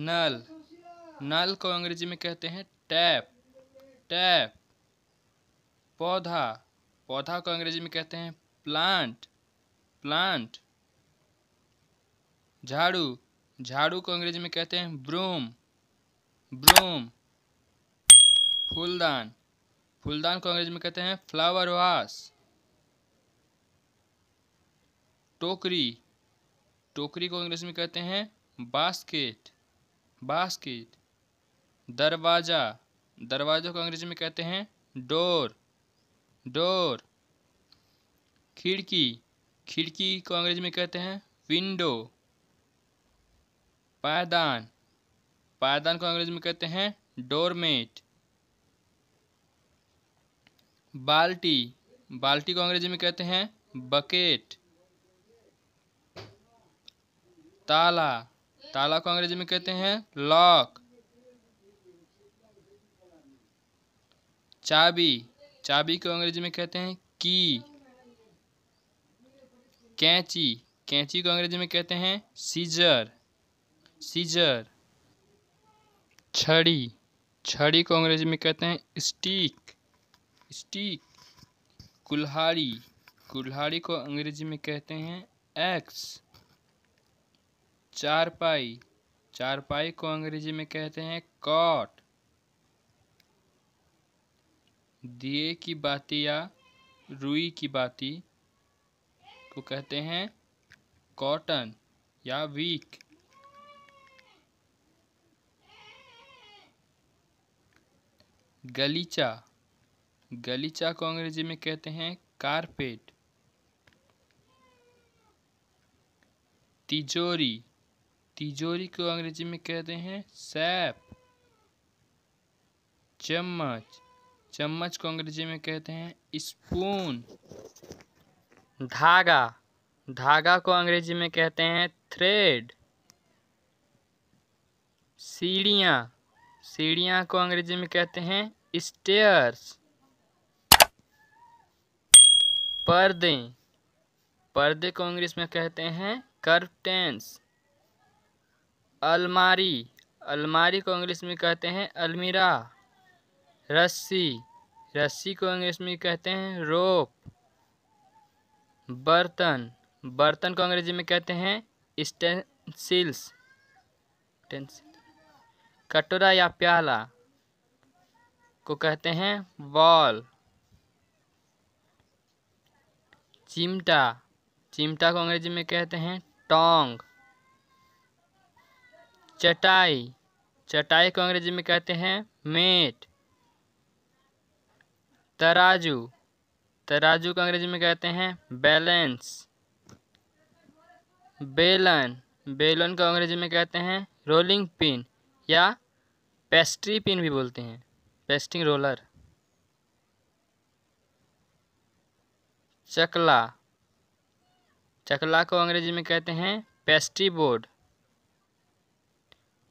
नल, नल को अंग्रेजी में कहते हैं टैप, टैप। पौधा, पौधा को अंग्रेजी में कहते हैं प्लांट, प्लांट। झाड़ू, झाड़ू को अंग्रेजी में कहते हैं ब्रूम, ब्रूम। फूलदान, फूलदान को अंग्रेजी में कहते हैं फ्लावर वास। टोकरी, टोकरी को अंग्रेजी में कहते हैं बास्केट, बास्केट। दरवाजा, दरवाजे को अंग्रेजी में कहते हैं डोर, डोर। खिड़की, खिड़की को अंग्रेजी में कहते हैं विंडो। पायदान, पायदान को अंग्रेजी में कहते हैं डोरमेट। बाल्टी, बाल्टी को अंग्रेजी में कहते हैं बकेट। ताला, ताला को अंग्रेजी में कहते हैं लॉक। चाबी, चाबी को अंग्रेजी में कहते हैं की। कैंची, कैंची को अंग्रेजी में कहते हैं सीजर, सीजर। छड़ी, छड़ी को अंग्रेजी में कहते हैं स्टिक, स्टिक। कुल्हाड़ी, कुल्हाड़ी को अंग्रेजी में कहते हैं एक्स। चारपाई, चारपाई को अंग्रेजी में कहते हैं कॉट। दिए की बाती या रुई की बाती को कहते हैं कॉटन या वीक। गलीचा, गलीचा को अंग्रेजी में कहते हैं कारपेट। तिजोरी, तिजोरी को अंग्रेजी में कहते हैं सैप। चम्मच, चम्मच को अंग्रेजी में कहते हैं स्पून। धागा, धागा को अंग्रेजी में कहते हैं थ्रेड। सीढ़ियाँ, सीढ़ियाँ को अंग्रेजी में कहते हैं स्टेयर्स। पर्दे, पर्दे को इंग्लिश में कहते हैं कर्टेन्स। अलमारी, अलमारी को इंग्लिश में कहते हैं अलमीरा। रस्सी, रस्सी को इंग्लिश में कहते हैं रोप। बर्तन, बर्तन को अंग्रेजी में कहते हैं स्टेंसिल्स। कटोरा या प्याला को कहते हैं बॉल। चिमटा, चिमटा को अंग्रेजी में कहते हैं टोंग। चटाई, चटाई को अंग्रेजी में कहते हैं मेट। तराजू, तराजू को अंग्रेजी में कहते हैं बैलेंस। बेलन, बेलन को अंग्रेजी में कहते हैं रोलिंग पिन या पेस्ट्री पिन भी बोलते हैं, पेस्टिंग रोलर। चकला, चकला को अंग्रेजी में कहते हैं पेस्ट्री बोर्ड।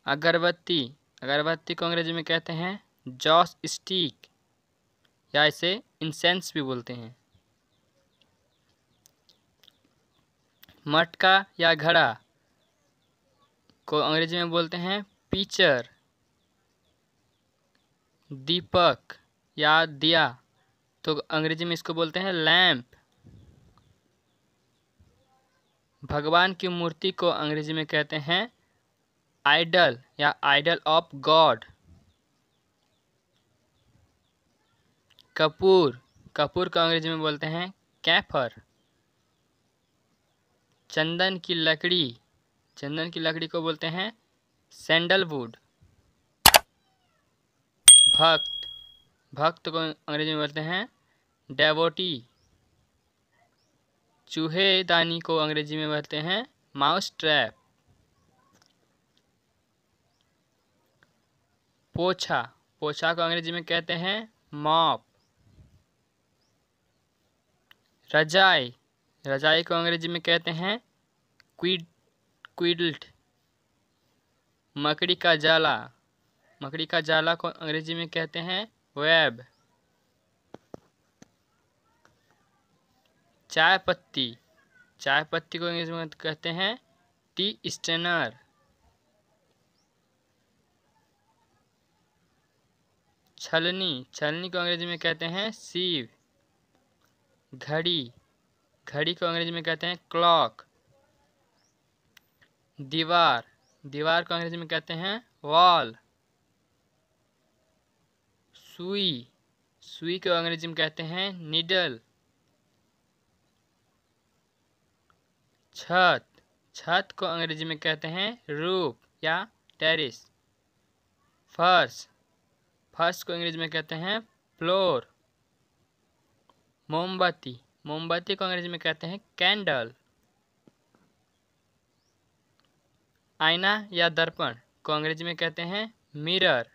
अगरबत्ती, अगरबत्ती को अंग्रेजी में कहते हैं जॉस स्टिक या इसे इंसेंस भी बोलते हैं। मटका या घड़ा को अंग्रेजी में बोलते हैं पीचर। दीपक या दिया तो अंग्रेजी में इसको बोलते हैं लैंप। भगवान की मूर्ति को अंग्रेजी में कहते हैं आइडल या idol of God. Kapoor, Kapoor को अंग्रेजी में बोलते हैं कैफर। चंदन की लकड़ी, चंदन की लकड़ी को बोलते हैं सैंडलवुड। भक्त, भक्त को अंग्रेजी में बोलते हैं डेवोटी। चूहेदानी को अंग्रेजी में बोलते हैं माउस ट्रैप। पोछा, पोछा को अंग्रेजी में कहते हैं मॉप। रजाई, रजाई को अंग्रेजी में कहते हैं क्विल्ट। मकड़ी का जाला, मकड़ी का जाला को अंग्रेजी में कहते हैं वेब। चाय पत्ती, चाय पत्ती को अंग्रेजी में कहते हैं टी स्ट्रेनर। छलनी, छलनी को अंग्रेजी में कहते हैं सीव। घड़ी, घड़ी को अंग्रेजी में कहते हैं क्लॉक। दीवार, दीवार को अंग्रेजी में कहते हैं वॉल। सुई, सुई को अंग्रेजी में कहते हैं नीडल। छत, छत को अंग्रेजी में कहते हैं रूफ या टेरिस। फर्श, फर्श को अंग्रेजी में कहते हैं फ्लोर। मोमबत्ती, मोमबत्ती को अंग्रेजी में कहते हैं कैंडल। आईना या दर्पण को अंग्रेजी में कहते हैं मिरर।